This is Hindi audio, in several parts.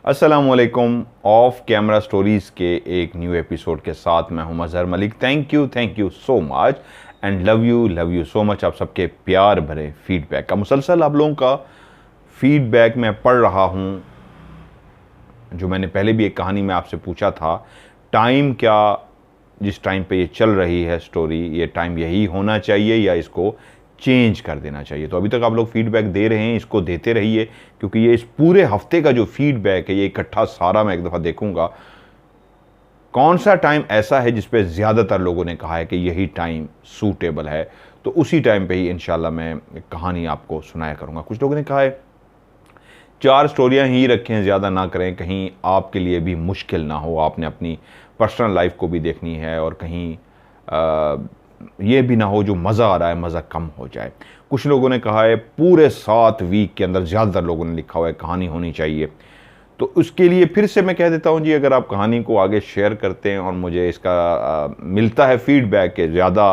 अस्सलामुअलैकुम। ऑफ कैमरा स्टोरीज़ के एक न्यू एपिसोड के साथ मैं हूं Mazhar Malik. Thank you so much and love you so much. आप सबके प्यार भरे फीडबैक का मुसलसल आप लोगों का फीडबैक मैं पढ़ रहा हूं। जो मैंने पहले भी एक कहानी में आपसे पूछा था, टाइम क्या, जिस टाइम पे ये चल रही है स्टोरी, ये टाइम यही होना चाहिए या इसको चेंज कर देना चाहिए। तो अभी तक आप लोग फीडबैक दे रहे हैं, इसको देते रहिए, क्योंकि ये इस पूरे हफ्ते का जो फीडबैक है ये इकट्ठा सारा मैं एक दफ़ा देखूंगा कौन सा टाइम ऐसा है जिस पे ज़्यादातर लोगों ने कहा है कि यही टाइम सूटेबल है। तो उसी टाइम पे ही इंशाल्लाह मैं एक कहानी आपको सुनाया करूंगा। कुछ लोगों ने कहा है 4 स्टोरियां ही रखें, ज़्यादा ना करें, कहीं आपके लिए भी मुश्किल ना हो, आपने अपनी पर्सनल लाइफ को भी देखनी है और कहीं ये भी ना हो जो मज़ा आ रहा है मज़ा कम हो जाए। कुछ लोगों ने कहा है पूरे 7 वीक के अंदर, ज़्यादातर लोगों ने लिखा हुआ है कहानी होनी चाहिए। तो उसके लिए फिर से मैं कह देता हूँ जी, अगर आप कहानी को आगे शेयर करते हैं और मुझे इसका मिलता है फीडबैक के ज़्यादा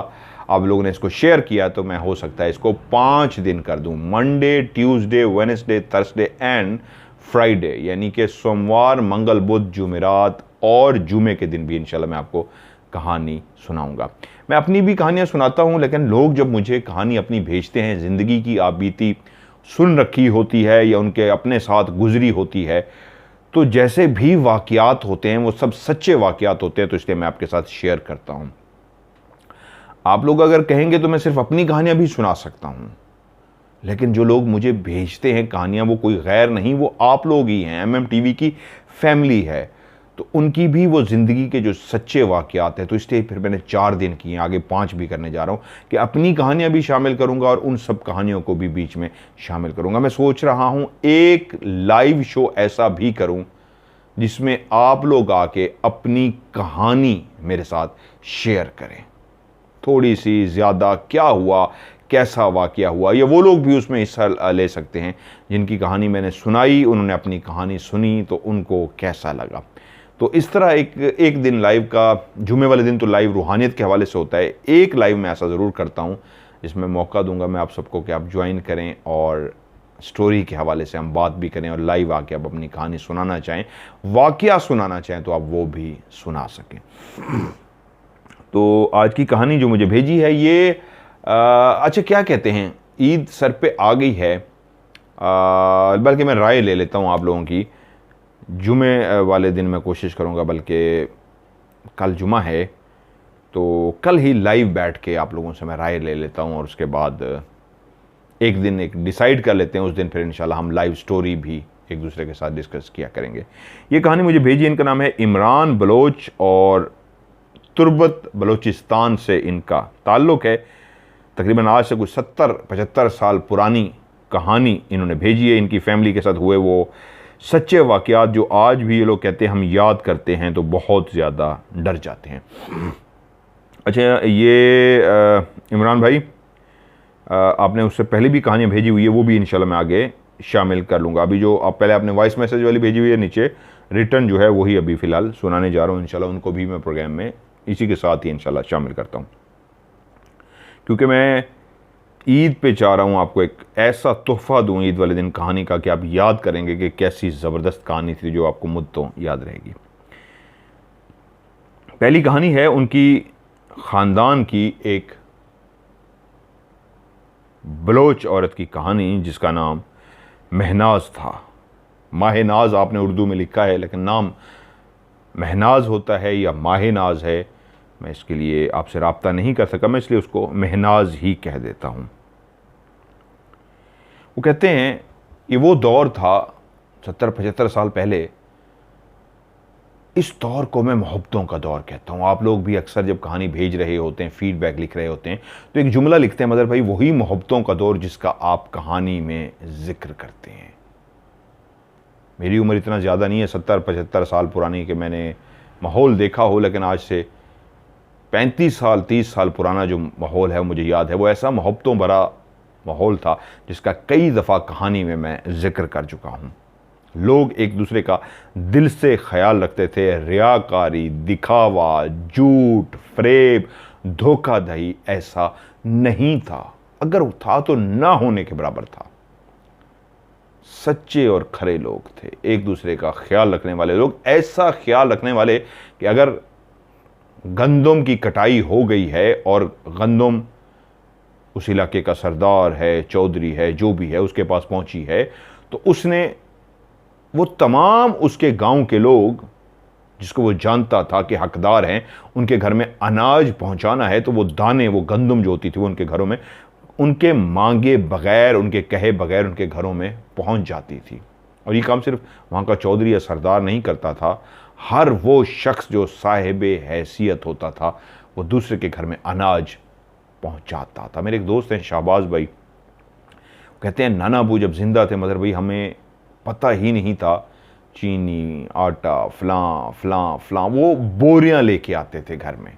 आप लोगों ने इसको शेयर किया, तो मैं हो सकता है इसको 5 दिन कर दूँ, Monday, Tuesday, Wednesday, Thursday and Friday, यानी कि सोमवार, मंगल, बुध, जुमेरात और जुमे के दिन भी इंशाल्लाह मैं आपको कहानी सुनाऊंगा। मैं अपनी भी कहानियां सुनाता हूं, लेकिन लोग जब मुझे कहानी अपनी भेजते हैं, ज़िंदगी की आप बीती सुन रखी होती है या उनके अपने साथ गुजरी होती है, तो जैसे भी वाक़यात होते हैं वो सब सच्चे वाक़यात होते हैं, तो इसलिए मैं आपके साथ शेयर करता हूं। आप लोग अगर कहेंगे तो मैं सिर्फ अपनी कहानियां भी सुना सकता हूं, लेकिन जो लोग मुझे भेजते हैं कहानियां वो कोई गैर नहीं, वो आप लोग ही हैं, MMTV की फैमिली है, तो उनकी भी वो ज़िंदगी के जो सच्चे वाक़यात हैं। तो इसलिए फिर मैंने 4 दिन किए, आगे 5 भी करने जा रहा हूँ कि अपनी कहानियाँ भी शामिल करूँगा और उन सब कहानियों को भी बीच में शामिल करूँगा। मैं सोच रहा हूँ एक लाइव शो ऐसा भी करूँ जिसमें आप लोग आके अपनी कहानी मेरे साथ शेयर करें, थोड़ी सी ज़्यादा क्या हुआ, कैसा वाक़या हुआ, या वो लोग भी उसमें हिस्सा ले सकते हैं जिनकी कहानी मैंने सुनाई, उन्होंने अपनी कहानी सुनी तो उनको कैसा लगा। तो इस तरह एक दिन लाइव का, जुमे वाले दिन तो लाइव रूहानियत के हवाले से होता है, एक लाइव मैं ऐसा ज़रूर करता हूँ जिसमें मौका दूंगा मैं आप सबको कि आप ज्वाइन करें और स्टोरी के हवाले से हम बात भी करें और लाइव आके आप अपनी कहानी सुनाना चाहें, वाक़या सुनाना चाहें तो आप वो भी सुना सकें। तो आज की कहानी जो मुझे भेजी है ये अच्छा क्या कहते हैं, ईद सर पे आ गई है, बल्कि मैं राय ले लेता हूँ आप लोगों की। जुमे वाले दिन मैं कोशिश करूँगा, बल्कि कल जुमा है तो कल ही लाइव बैठ के आप लोगों से मैं राय ले लेता हूँ और उसके बाद एक दिन एक डिसाइड कर लेते हैं, उस दिन फिर इंशाल्लाह हम लाइव स्टोरी भी एक दूसरे के साथ डिस्कस किया करेंगे। ये कहानी मुझे भेजी, इनका नाम है इमरान बलोच और तुर्बत बलोचिस्तान से इनका ताल्लुक़ है। तकरीबन आज से कुछ 70-75 साल पुरानी कहानी इन्होंने भेजी है। इनकी फैमिली के साथ हुए वो सच्चे वाक़यात जो आज भी ये लोग कहते हैं हम याद करते हैं तो बहुत ज़्यादा डर जाते हैं। अच्छा, ये इमरान भाई, आपने उससे पहले भी कहानियाँ भेजी हुई है, वो भी इंशाल्लाह मैं आगे शामिल कर लूँगा। अभी जो आप पहले आपने वॉइस मैसेज वाली भेजी हुई है नीचे, रिटर्न जो है वही अभी फ़िलहाल सुनाने जा रहा हूँ इंशाल्लाह, उनको भी मैं प्रोग्राम में इसी के साथ ही इंशाल्लाह शामिल करता हूँ, क्योंकि मैं ईद पे चाह रहा हूँ आपको एक ऐसा तोहफ़ा दूँ ईद वाले दिन कहानी का कि आप याद करेंगे कि कैसी ज़बरदस्त कहानी थी जो आपको मुद्दों याद रहेगी। पहली कहानी है उनकी ख़ानदान की एक बलोच औरत की कहानी जिसका नाम महनाज था। माहनाज आपने उर्दू में लिखा है, लेकिन नाम महनाज होता है या माहनाज है, मैं इसके लिए आपसे रब्ता नहीं कर सका, मैं इसलिए उसको महनाज ही कह देता हूँ। वो कहते हैं ये वो दौर था 70-75 साल पहले, इस दौर को मैं मोहब्बतों का दौर कहता हूँ। आप लोग भी अक्सर जब कहानी भेज रहे होते हैं, फीडबैक लिख रहे होते हैं, तो एक जुमला लिखते हैं, मदर भाई वही मोहब्बतों का दौर जिसका आप कहानी में जिक्र करते हैं। मेरी उम्र इतना ज़्यादा नहीं है 70-75 साल पुरानी कि मैंने माहौल देखा हो, लेकिन आज से 35 साल 30 साल पुराना जो माहौल है मुझे याद है, वो ऐसा मोहब्बतों भरा माहौल था जिसका कई दफ़ा कहानी में मैं जिक्र कर चुका हूँ। लोग एक दूसरे का दिल से ख्याल रखते थे, रियाकारी, दिखावा, झूठ, फरेब, धोखाधड़ी ऐसा नहीं था, अगर था तो ना होने के बराबर था। सच्चे और खरे लोग थे, एक दूसरे का ख्याल रखने वाले लोग, ऐसा ख्याल रखने वाले कि अगर गंदम की कटाई हो गई है और गंदम उस इलाके का सरदार है, चौधरी है, जो भी है, उसके पास पहुंची है, तो उसने वो तमाम उसके गांव के लोग जिसको वो जानता था कि हकदार हैं, उनके घर में अनाज पहुंचाना है, तो वो दाने, वो गंदम जो होती थी वो उनके घरों में उनके मांगे बगैर, उनके कहे बगैर उनके घरों में पहुंच जाती थी। और ये काम सिर्फ वहाँ का चौधरी या सरदार नहीं करता था, हर वो शख्स जो साहिब हैसियत होता था वो दूसरे के घर में अनाज पहुंचाता था। मेरे एक दोस्त हैं शाहबाज भाई, कहते हैं नाना अबू जब जिंदा थे मदर भाई, हमें पता ही नहीं था चीनी, आटा, फलां फलां फलां, वो बोरियां लेके आते थे घर में,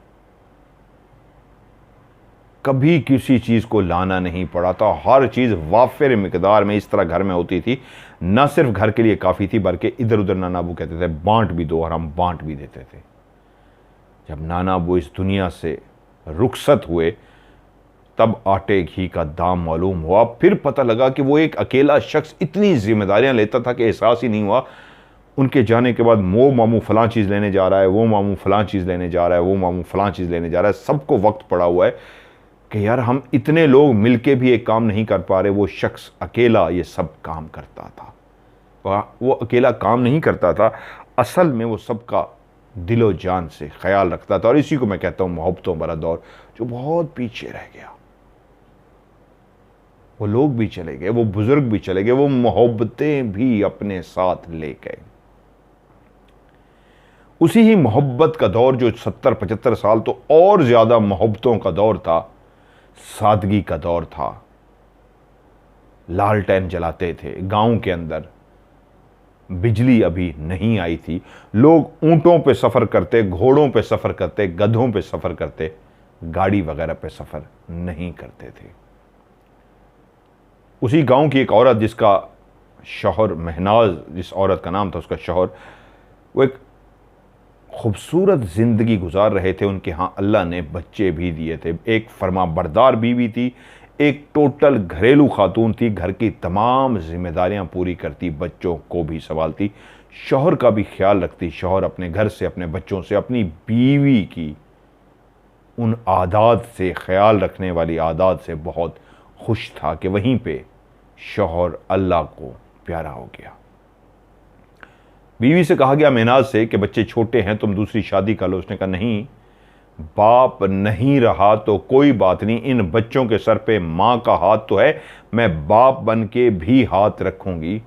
कभी किसी चीज़ को लाना नहीं पड़ा था, हर चीज़ वाफिर मिकदार में इस तरह घर में होती थी, न सिर्फ घर के लिए काफ़ी थी बल्कि इधर उधर नाना अबू कहते थे बांट भी दो, और हम बांट भी देते थे। जब नाना अबू इस दुनिया से रुखसत हुए तब आटे घी का दाम मालूम हुआ, फिर पता लगा कि वो एक अकेला शख्स इतनी जिम्मेदारियां लेता था कि एहसास ही नहीं हुआ। उनके जाने के बाद वो मामू फलां चीज़ लेने जा रहा है, वो मामू फलां चीज़ लेने जा रहा है, वो मामू फलां चीज़ लेने जा रहा है, सबको वक्त पड़ा हुआ है कि यार हम इतने लोग मिलके भी एक काम नहीं कर पा रहे। वो शख्स अकेला ये सब काम करता था, वो अकेला काम नहीं करता था, असल में वो सबका दिलो जान से ख्याल रखता था। और इसी को मैं कहता हूँ मोहब्बतों भरा दौर जो बहुत पीछे रह गया। वो लोग भी चले गए, वो बुजुर्ग भी चले गए, वो मोहब्बतें भी अपने साथ ले गए। उसी ही मोहब्बत का दौर जो 70-75 साल तो और ज्यादा मोहब्बतों का दौर था, सादगी का दौर था। लालटेन जलाते थे गांव के अंदर, बिजली अभी नहीं आई थी, लोग ऊंटों पे सफर करते, घोड़ों पे सफर करते, गधों पे सफर करते, गाड़ी वगैरह पे सफर नहीं करते थे। उसी गांव की एक औरत जिसका शौहर महनाज, जिस औरत का नाम था उसका शौहर, वो एक खूबसूरत ज़िंदगी गुजार रहे थे। उनके यहाँ अल्लाह ने बच्चे भी दिए थे, एक फरमाबरदार बीवी थी, एक टोटल घरेलू खातून थी, घर की तमाम जिम्मेदारियां पूरी करती, बच्चों को भी संभालती, शौहर का भी ख्याल रखती। शौहर अपने घर से, अपने बच्चों से, अपनी बीवी की उन आदात से, ख्याल रखने वाली आदात से बहुत खुश था कि वहीं पे शौहर अल्लाह को प्यारा हो गया। बीवी से कहा गया मेनाज से कि बच्चे छोटे हैं, तुम दूसरी शादी कर लो। उसने कहा नहीं, बाप नहीं रहा तो कोई बात नहीं, इन बच्चों के सर पे माँ का हाथ तो है, मैं बाप बन के भी हाथ रखूंगी,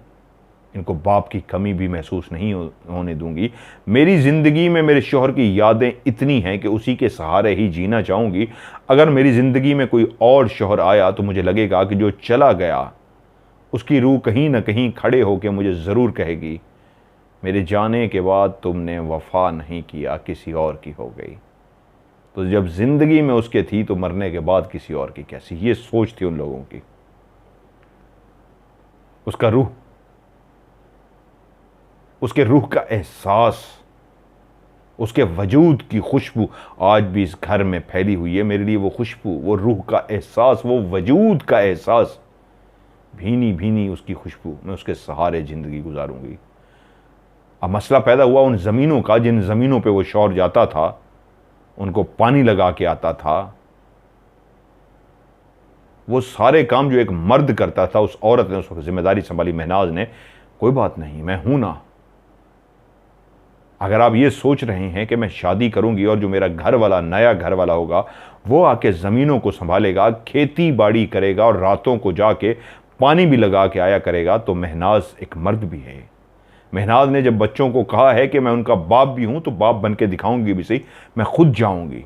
इनको बाप की कमी भी महसूस नहीं होने दूंगी। मेरी ज़िंदगी में मेरे शौहर की यादें इतनी हैं कि उसी के सहारे ही जीना चाहूँगी। अगर मेरी ज़िंदगी में कोई और शौहर आया तो मुझे लगेगा कि जो चला गया उसकी रूह कहीं ना कहीं खड़े होकर मुझे ज़रूर कहेगी, मेरे जाने के बाद तुमने वफा नहीं किया, किसी और की हो गई। तो जब ज़िंदगी में उसके थी तो मरने के बाद किसी और की कैसी, ये सोच थी उन लोगों की। उसका रूह, उसके रूह का एहसास, उसके वजूद की खुशबू आज भी इस घर में फैली हुई है। मेरे लिए वो खुशबू, वो रूह का एहसास, वो वजूद का एहसास, भीनी भीनी उसकी खुशबू, मैं उसके सहारे ज़िंदगी गुजारूंगी। अब मसला पैदा हुआ उन ज़मीनों का, जिन ज़मीनों पे वो शौहर जाता था, उनको पानी लगा के आता था। वो सारे काम जो एक मर्द करता था, उस औरत ने उस वक्त जिम्मेदारी संभाली, महनाज ने। कोई बात नहीं, मैं हूं ना। अगर आप ये सोच रहे हैं कि मैं शादी करूंगी और जो मेरा घर वाला, नया घर वाला होगा, वो आके ज़मीनों को संभालेगा, खेती बाड़ी करेगा और रातों को जाके पानी भी लगा के आया करेगा, तो महनाज एक मर्द भी है। महनाज ने जब बच्चों को कहा है कि मैं उनका बाप भी हूं, तो बाप बन के दिखाऊंगी भी सही, मैं खुद जाऊंगी,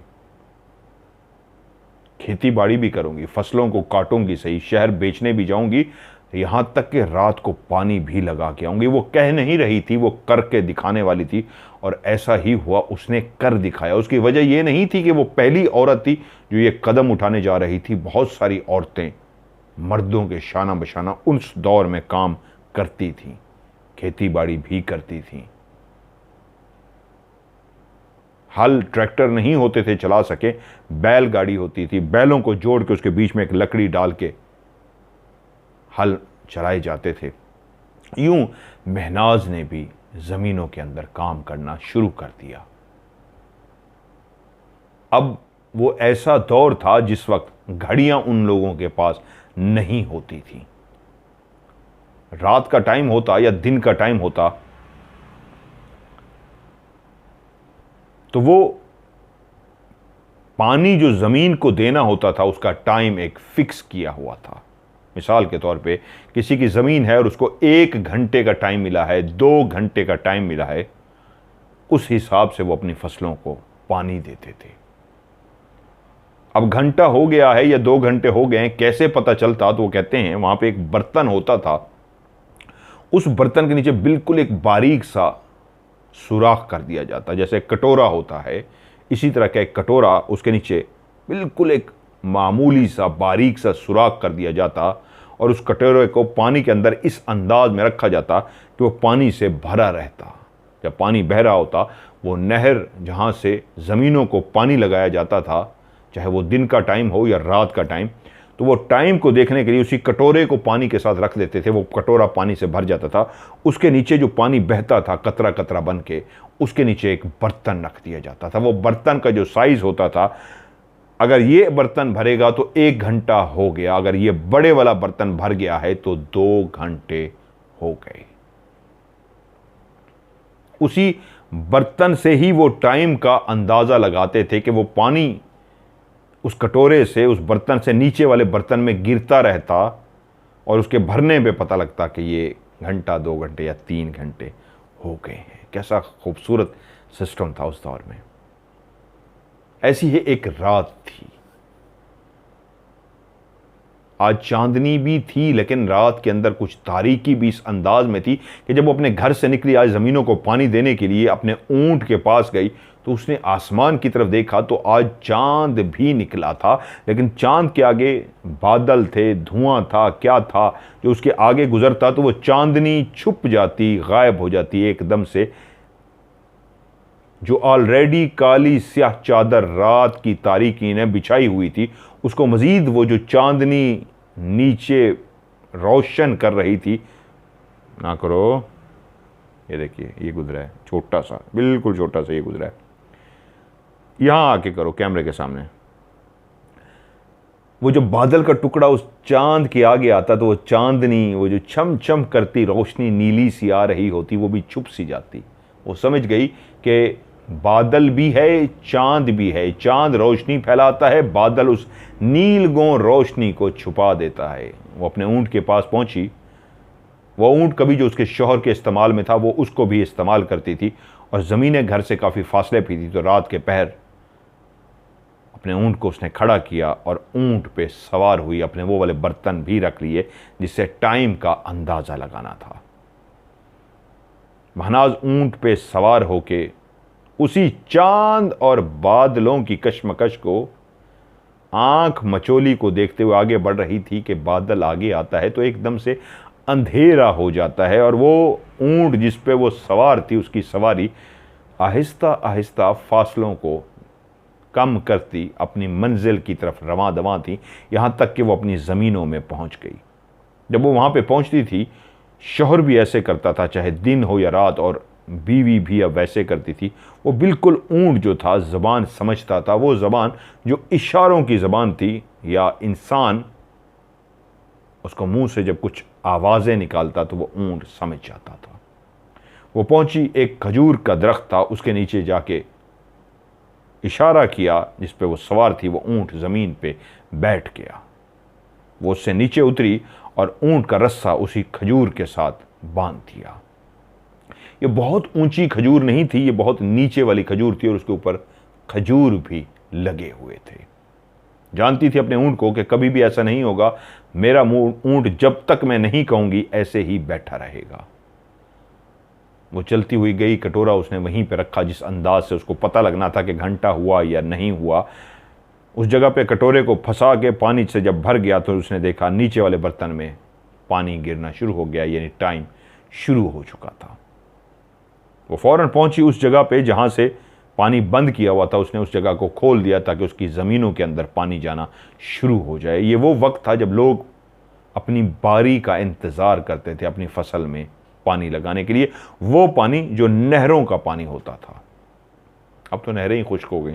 खेती बाड़ी भी करूंगी, फसलों को काटूंगी सही, शहर बेचने भी जाऊंगी, यहां तक कि रात को पानी भी लगा के आऊंगी। वो कह नहीं रही थी, वो करके दिखाने वाली थी, और ऐसा ही हुआ, उसने कर दिखाया। उसकी वजह यह नहीं थी कि वो पहली औरत थी जो ये कदम उठाने जा रही थी। बहुत सारी औरतें मर्दों के शाना बशाना उस दौर में काम करती थीं, खेती बाड़ी भी करती थीं। हल ट्रैक्टर नहीं होते थे चला सके, बैलगाड़ी होती थी, बैलों को जोड़ के उसके बीच में एक लकड़ी डाल के हल चलाए जाते थे। यूं महनाज ने भी ज़मीनों के अंदर काम करना शुरू कर दिया। अब वो ऐसा दौर था जिस वक्त घड़ियां उन लोगों के पास नहीं होती थी। रात का टाइम होता या दिन का टाइम होता तो वो पानी जो ज़मीन को देना होता था उसका टाइम एक फिक्स किया हुआ था। मिसाल के तौर पे किसी की ज़मीन है और उसको 1 घंटे का टाइम मिला है, 2 घंटे का टाइम मिला है, उस हिसाब से वो अपनी फसलों को पानी देते थे। अब घंटा हो गया है या 2 घंटे हो गए हैं, कैसे पता चलता? तो वो कहते हैं वहां पे एक बर्तन होता था, उस बर्तन के नीचे बिल्कुल एक बारीक सा सुराख कर दिया जाता, जैसे कटोरा होता है इसी तरह का एक कटोरा, उसके नीचे बिल्कुल एक मामूली सा बारीक सा सुराख कर दिया जाता और उस कटोरे को पानी के अंदर इस अंदाज में रखा जाता कि वो पानी से भरा रहता। जब पानी बह रहा होता, वो नहर जहाँ से ज़मीनों को पानी लगाया जाता था, चाहे वो दिन का टाइम हो या रात का टाइम, तो वो टाइम को देखने के लिए उसी कटोरे को पानी के साथ रख देते थे। वो कटोरा पानी से भर जाता था, उसके नीचे जो पानी बहता था कतरा कतरा बन के, उसके नीचे एक बर्तन रख दिया जाता था। वो बर्तन का जो साइज होता था, अगर ये बर्तन भरेगा तो 1 घंटा हो गया, अगर ये बड़े वाला बर्तन भर गया है तो 2 घंटे हो गए। उसी बर्तन से ही वो टाइम का अंदाजा लगाते थे कि वो पानी उस कटोरे से, उस बर्तन से नीचे वाले बर्तन में गिरता रहता और उसके भरने पे पता लगता कि ये घंटा, 2 घंटे या 3 घंटे हो गए हैं। कैसा खूबसूरत सिस्टम था उस दौर में। ऐसी ही एक रात थी। आज चांदनी भी थी लेकिन रात के अंदर कुछ तारीकी भी इस अंदाज में थी कि जब वो अपने घर से निकली आज ज़मीनों को पानी देने के लिए, अपने ऊंट के पास गई तो उसने आसमान की तरफ देखा तो आज चांद भी निकला था, लेकिन चांद के आगे बादल थे, धुआं था, क्या था जो उसके आगे गुजरता तो वो चांदनी छुप जाती, गायब हो जाती एकदम से। जो ऑलरेडी काली स्याह चादर रात की तारीकी ने बिछाई हुई थी, उसको मजीद वो जो चांदनी नीचे रोशन कर रही थी। ना करो, ये देखिए ये गुजरा है, छोटा सा, बिल्कुल छोटा सा ये गुजरा है। यहां आके करो कैमरे के सामने। वो जो बादल का टुकड़ा उस चांद के आगे आता तो वो चांदनी, वो जो छम छम करती रोशनी नीली सी आ रही होती, वो भी छुप सी जाती। वो समझ गई कि बादल भी है, चांद भी है। चांद रोशनी फैलाता है, बादल उस नीलगों रोशनी को छुपा देता है। वो अपने ऊंट के पास पहुंची। वो ऊंट कभी जो उसके शौहर के इस्तेमाल में था वो उसको भी इस्तेमाल करती थी और ज़मीनें घर से काफ़ी फासले पे थी, तो रात के पहर अपने ऊंट को उसने खड़ा किया और ऊंट पे सवार हुई। अपने वो वाले बर्तन भी रख लिए जिससे टाइम का अंदाज़ा लगाना था। महनाज ऊंट पे सवार होके उसी चांद और बादलों की कशमकश को आंख मचोली को देखते हुए आगे बढ़ रही थी कि बादल आगे आता है तो एकदम से अंधेरा हो जाता है और वो ऊंट जिस पे वो सवार थी, उसकी सवारी आहिस्ता आहिस्ता फासलों को कम करती अपनी मंजिल की तरफ रवां दवां थी, यहाँ तक कि वो अपनी ज़मीनों में पहुँच गई। जब वो वहाँ पे पहुँचती थी, शौहर भी ऐसे करता था, चाहे दिन हो या रात, और बीवी भी अब वैसे करती थी। वो बिल्कुल ऊंट जो था ज़बान समझता था, वो ज़बान जो इशारों की ज़बान थी, या इंसान उसको मुंह से जब कुछ आवाज़ें निकालता तो वो ऊंट समझ जाता था। वो पहुंची, एक खजूर का दरख्त था, उसके नीचे जाके इशारा किया जिस पे वो सवार थी, वो ऊंट ज़मीन पे बैठ गया। वो उससे नीचे उतरी और ऊंट का रस्सा उसी खजूर के साथ बांध दिया। ये बहुत ऊंची खजूर नहीं थी, ये बहुत नीचे वाली खजूर थी और उसके ऊपर खजूर भी लगे हुए थे। जानती थी अपने ऊंट को कि कभी भी ऐसा नहीं होगा, मेरा ऊंट जब तक मैं नहीं कहूंगी ऐसे ही बैठा रहेगा। वो चलती हुई गई, कटोरा उसने वहीं पे रखा जिस अंदाज से उसको पता लगना था कि घंटा हुआ या नहीं हुआ। उस जगह पे कटोरे को फंसा के पानी से जब भर गया तो उसने देखा नीचे वाले बर्तन में पानी गिरना शुरू हो गया, यानी टाइम शुरू हो चुका था। वो फौरन पहुंची उस जगह पे जहां से पानी बंद किया हुआ था, उसने उस जगह को खोल दिया ताकि उसकी ज़मीनों के अंदर पानी जाना शुरू हो जाए। ये वो वक्त था जब लोग अपनी बारी का इंतज़ार करते थे अपनी फसल में पानी लगाने के लिए, वो पानी जो नहरों का पानी होता था। अब तो नहरें ही खुश्क हो गई,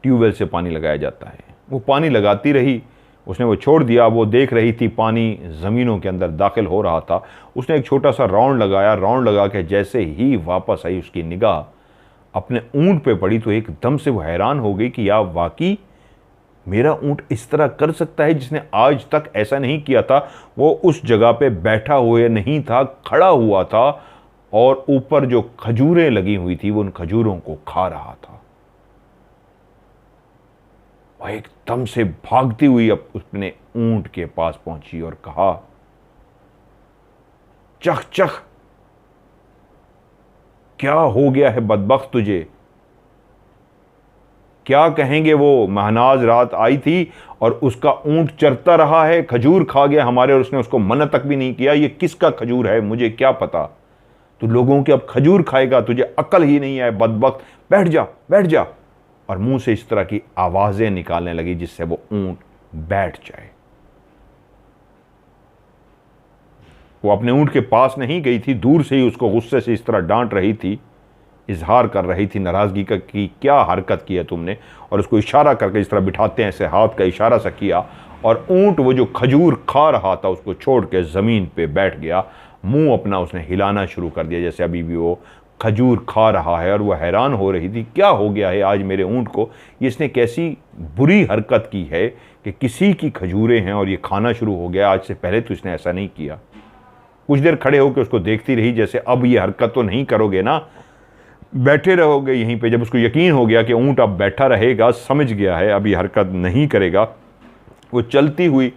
ट्यूबवेल से पानी लगाया जाता है। वो पानी लगाती रही, उसने वो छोड़ दिया। वो देख रही थी पानी ज़मीनों के अंदर दाखिल हो रहा था। उसने एक छोटा सा राउंड लगाया, राउंड लगा के जैसे ही वापस आई, उसकी निगाह अपने ऊंट पे पड़ी तो एकदम से वो हैरान हो गई कि यार वाकई मेरा ऊंट इस तरह कर सकता है, जिसने आज तक ऐसा नहीं किया था। वो उस जगह पे बैठा हुए नहीं था, खड़ा हुआ था और ऊपर जो खजूरें लगी हुई थी वो उन खजूरों को खा रहा था। वह एकदम से भागती हुई अब उसने ऊंट के पास पहुंची और कहा, चख चख, क्या हो गया है बदबख्त तुझे? क्या कहेंगे वो महनाज रात आई थी और उसका ऊंट चरता रहा है, खजूर खा गया हमारे और उसने उसको मना तक भी नहीं किया। ये किसका खजूर है मुझे क्या पता? तू लोगों के अब खजूर खाएगा, तुझे अकल ही नहीं है बदबख्त, बैठ जा बैठ जा। और मुंह से इस तरह की आवाजें निकालने लगी जिससे वो ऊंट बैठ जाए। वो अपने ऊंट के पास नहीं गई थी, दूर से ही उसको गुस्से से इस तरह डांट रही थी, इजहार कर रही थी नाराजगी का कि क्या हरकत की है तुमने, और उसको इशारा करके इस तरह बिठाते हैं ऐसे हाथ का इशारा सा किया और ऊंट वो जो खजूर खा रहा था उसको छोड़ के ज़मीन पे बैठ गया। मुंह अपना उसने हिलाना शुरू कर दिया जैसे अभी भी वो खजूर खा रहा है। और वह हैरान हो रही थी, क्या हो गया है आज मेरे ऊंट को, इसने कैसी बुरी हरकत की है कि किसी की खजूरें हैं और ये खाना शुरू हो गया। आज से पहले तो इसने ऐसा नहीं किया। कुछ देर खड़े होकर उसको देखती रही जैसे अब ये हरकत तो नहीं करोगे ना, बैठे रहोगे यहीं पे। जब उसको यकीन हो गया कि ऊंट अब बैठा रहेगा, समझ गया है अब ये हरकत नहीं करेगा, वो चलती हुई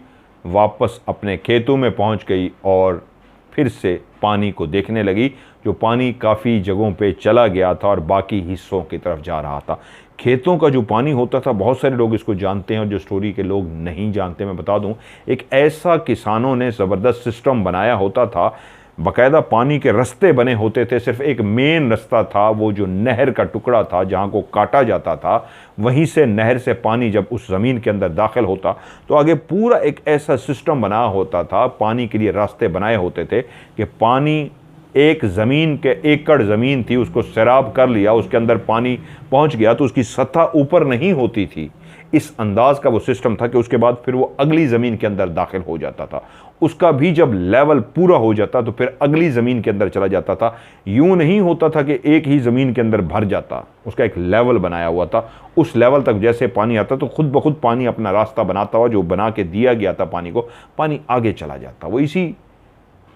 वापस अपने खेतों में पहुंच गई और फिर से पानी को देखने लगी, जो पानी काफ़ी जगहों पे चला गया था और बाकी हिस्सों की तरफ जा रहा था। खेतों का जो पानी होता था, बहुत सारे लोग इसको जानते हैं और जो स्टोरी के लोग नहीं जानते, मैं बता दूं, एक ऐसा किसानों ने ज़बरदस्त सिस्टम बनाया होता था। बाकायदा पानी के रास्ते बने होते थे, सिर्फ एक मेन रास्ता था, वो जो नहर का टुकड़ा था जहाँ को काटा जाता था, वहीं से नहर से पानी जब उस ज़मीन के अंदर दाखिल होता तो आगे पूरा एक ऐसा सिस्टम बना होता था। पानी के लिए रास्ते बनाए होते थे कि पानी एक ज़मीन के एकड़ ज़मीन थी, उसको सैराब कर लिया, उसके अंदर पानी पहुँच गया तो उसकी सतह ऊपर नहीं होती थी। इस अंदाज का वो सिस्टम था कि उसके बाद फिर वो अगली ज़मीन के अंदर दाखिल हो जाता था। उसका भी जब लेवल पूरा हो जाता तो फिर अगली ज़मीन के अंदर चला जाता था। यूं नहीं होता था कि एक ही ज़मीन के अंदर भर जाता, उसका एक लेवल बनाया हुआ था। उस लेवल तक जैसे पानी आता तो खुद ब खुद पानी अपना रास्ता बनाता हुआ, जो बना के दिया गया था पानी को, पानी आगे चला जाता। वो इसी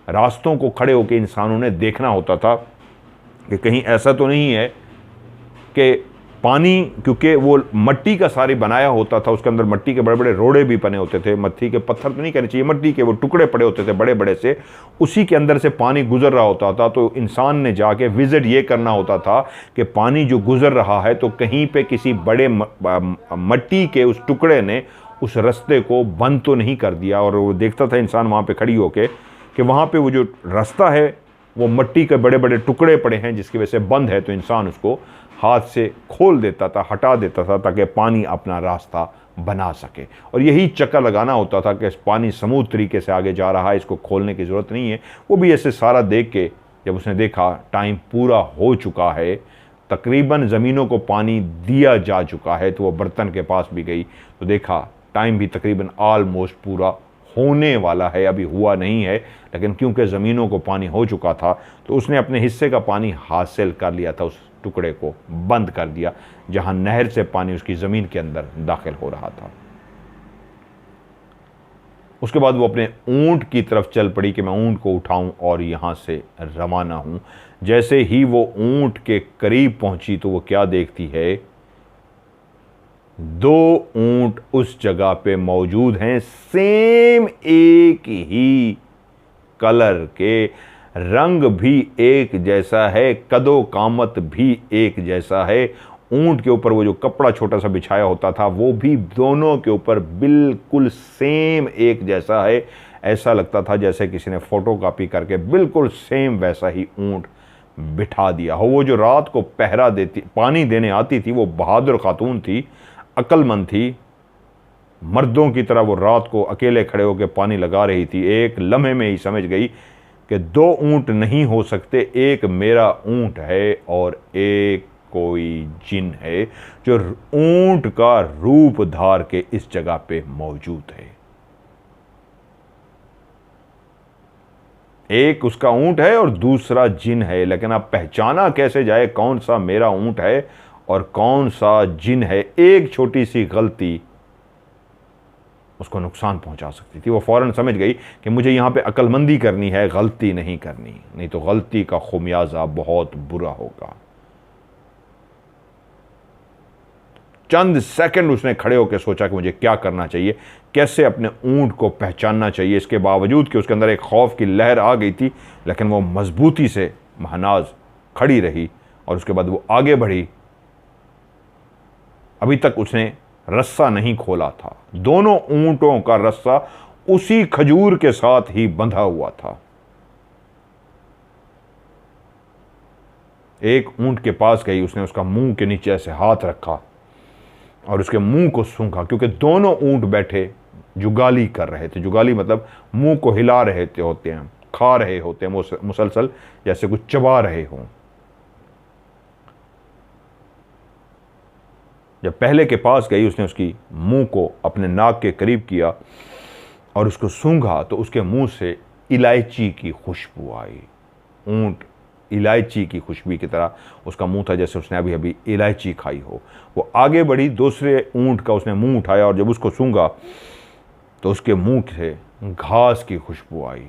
रास्तों को खड़े होकर इंसानों ने देखना होता था कि कहीं ऐसा तो नहीं है कि पानी, क्योंकि वो मट्टी का सारी बनाया होता था, उसके अंदर मट्टी के बड़े बड़े रोड़े भी बने होते थे, मट्टी के पत्थर तो नहीं कहने चाहिए, मट्टी के वो टुकड़े पड़े होते थे बड़े बड़े से, उसी के अंदर से पानी गुजर रहा होता था। तो इंसान ने जाके विजिट ये करना होता था कि पानी जो गुजर रहा है तो कहीं पे किसी बड़े मट्टी के उस टुकड़े ने उस रास्ते को बंद तो नहीं कर दिया। और वो देखता था इंसान वहाँ पर खड़ी होकर कि वहाँ पर वो जो रास्ता है वो मट्टी के बड़े बड़े टुकड़े पड़े हैं जिसकी वजह से बंद है, तो इंसान उसको हाथ से खोल देता था, हटा देता था ताकि पानी अपना रास्ता बना सके। और यही चक्कर लगाना होता था कि पानी स्मूथ तरीके से आगे जा रहा है, इसको खोलने की ज़रूरत नहीं है। वो भी ऐसे सारा देख के जब उसने देखा टाइम पूरा हो चुका है, तकरीबन ज़मीनों को पानी दिया जा चुका है, तो वो बर्तन के पास भी गई तो देखा टाइम भी तकरीबन ऑलमोस्ट पूरा होने वाला है, अभी हुआ नहीं है। लेकिन क्योंकि ज़मीनों को पानी हो चुका था तो उसने अपने हिस्से का पानी हासिल कर लिया था, उस टुकड़े को बंद कर दिया जहां नहर से पानी उसकी ज़मीन के अंदर दाखिल हो रहा था। उसके बाद वो अपने ऊंट की तरफ चल पड़ी कि मैं ऊंट को उठाऊं और यहां से रवाना हूं। जैसे ही वो ऊंट के करीब पहुंची तो वो क्या देखती है, 2 ऊंट उस जगह पे मौजूद हैं, सेम एक ही कलर के, रंग भी एक जैसा है, कदो कामत भी एक जैसा है। ऊंट के ऊपर वो जो कपड़ा छोटा सा बिछाया होता था वो भी दोनों के ऊपर बिल्कुल सेम एक जैसा है। ऐसा लगता था जैसे किसी ने फोटोकॉपी करके बिल्कुल सेम वैसा ही ऊंट बिठा दिया हो। वो जो रात को पहरा देती, पानी देने आती थी, वो बहादुर खातून थी, अक्लमंद थी, मर्दों की तरह वो रात को अकेले खड़े होकर पानी लगा रही थी। एक लम्हे में ही समझ गई कि दो ऊंट नहीं हो सकते, एक मेरा ऊंट है और एक कोई जिन है जो ऊंट का रूप धार के इस जगह पे मौजूद है। एक उसका ऊंट है और दूसरा जिन है, लेकिन अब पहचाना कैसे जाए कौन सा मेरा ऊंट है और कौन सा जिन है? एक छोटी सी गलती उसको नुकसान पहुंचा सकती थी। वो फौरन समझ गई कि मुझे यहां पे अक्लमंदी करनी है, गलती नहीं करनी, नहीं तो गलती का खुमियाजा बहुत बुरा होगा। चंद सेकंड उसने खड़े होकर सोचा कि मुझे क्या करना चाहिए, कैसे अपने ऊंट को पहचानना चाहिए। इसके बावजूद कि उसके अंदर एक खौफ की लहर आ गई थी, लेकिन वो मजबूती से महनाज खड़ी रही और उसके बाद वो आगे बढ़ी। अभी तक उसने रस्सा नहीं खोला था। दोनों ऊंटों का रस्सा उसी खजूर के साथ ही बंधा हुआ था। एक ऊंट के पास गई, उसने उसका मुंह के नीचे ऐसे हाथ रखा और उसके मुंह को सूंघा, क्योंकि दोनों ऊंट बैठे जुगाली कर रहे थे। जुगाली मतलब मुंह को हिला रहे होते हैं, खा रहे होते हैं मुसलसल, जैसे कुछ चबा रहे हों। जब पहले के पास गई, उसने उसकी मुंह को अपने नाक के करीब किया और उसको सूंघा तो उसके मुंह से इलायची की खुशबू आई। ऊंट इलायची की खुशबू की तरह उसका मुंह था, जैसे उसने अभी अभी इलायची खाई हो। वो आगे बढ़ी, दूसरे ऊंट का उसने मुंह उठाया और जब उसको सूंघा तो उसके मुंह से घास की खुशबू आई।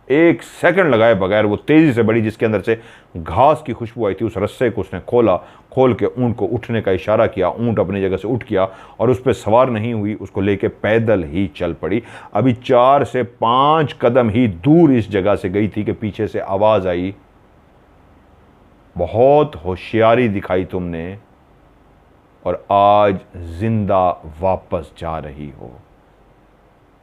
एक सेकंड लगाए बगैर वो तेजी से बढ़ी, जिसके अंदर से घास की खुशबू आई थी। उस रस्से को उसने खोला, खोल के ऊंट को उठने का इशारा किया। ऊंट अपनी जगह से उठ गया और उस पर सवार नहीं हुई, उसको लेके पैदल ही चल पड़ी। अभी 4 से 5 कदम ही दूर इस जगह से गई थी कि पीछे से आवाज आई, बहुत होशियारी दिखाई तुमने और आज जिंदा वापस जा रही हो।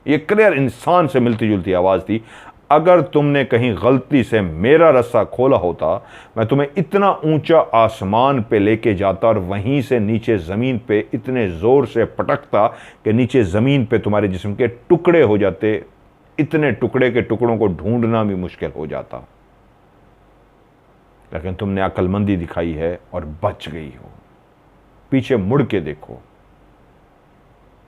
ये क्लियर इंसान से मिलती जुलती आवाज थी। अगर तुमने कहीं गलती से मेरा रस्सा खोला होता, मैं तुम्हें इतना ऊंचा आसमान पे लेके जाता और वहीं से नीचे ज़मीन पे इतने ज़ोर से पटकता कि नीचे ज़मीन पे तुम्हारे जिस्म के टुकड़े हो जाते। इतने टुकड़े के टुकड़ों को ढूंढना भी मुश्किल हो जाता, लेकिन तुमने अक्लमंदी दिखाई है और बच गई हो। पीछे मुड़ के देखो।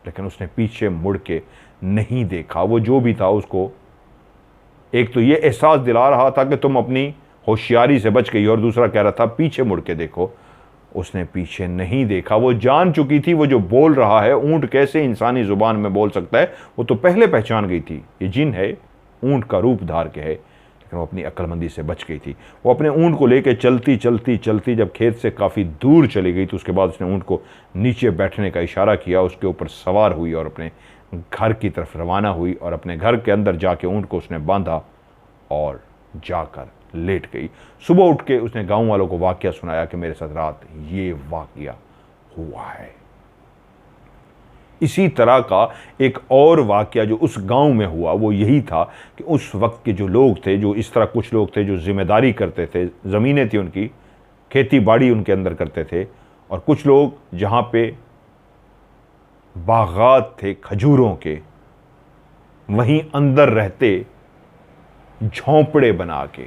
लेकिन उसने पीछे मुड़ के नहीं देखा। वो जो भी था उसको एक तो ये एहसास दिला रहा था कि तुम अपनी होशियारी से बच गई, और दूसरा कह रहा था पीछे मुड़ के देखो। उसने पीछे नहीं देखा। वो जान चुकी थी वो जो बोल रहा है, ऊंट कैसे इंसानी जुबान में बोल सकता है, वो तो पहले पहचान गई थी ये जिन है, ऊंट का रूप धार के है। लेकिन वो अपनी अक्लमंदी से बच गई थी। वो अपने ऊंट को लेकर चलती चलती चलती जब खेत से काफ़ी दूर चली गई तो उसके बाद उसने ऊंट को नीचे बैठने का इशारा किया, उसके ऊपर सवार हुई और अपने घर की तरफ रवाना हुई। और अपने घर के अंदर जाके ऊंट को उसने बांधा और जाकर लेट गई। सुबह उठ के उसने गांव वालों को वाकया सुनाया कि मेरे साथ रात ये वाकया हुआ है। इसी तरह का एक और वाकया जो उस गांव में हुआ वो यही था कि उस वक्त के जो लोग थे, जो इस तरह कुछ लोग थे जो जिम्मेदारी करते थे, ज़मीनें थी उनकी, खेती बाड़ी उनके अंदर करते थे, और कुछ लोग जहाँ पे बागात थे खजूरों के, वहीं अंदर रहते झोंपड़े बना के।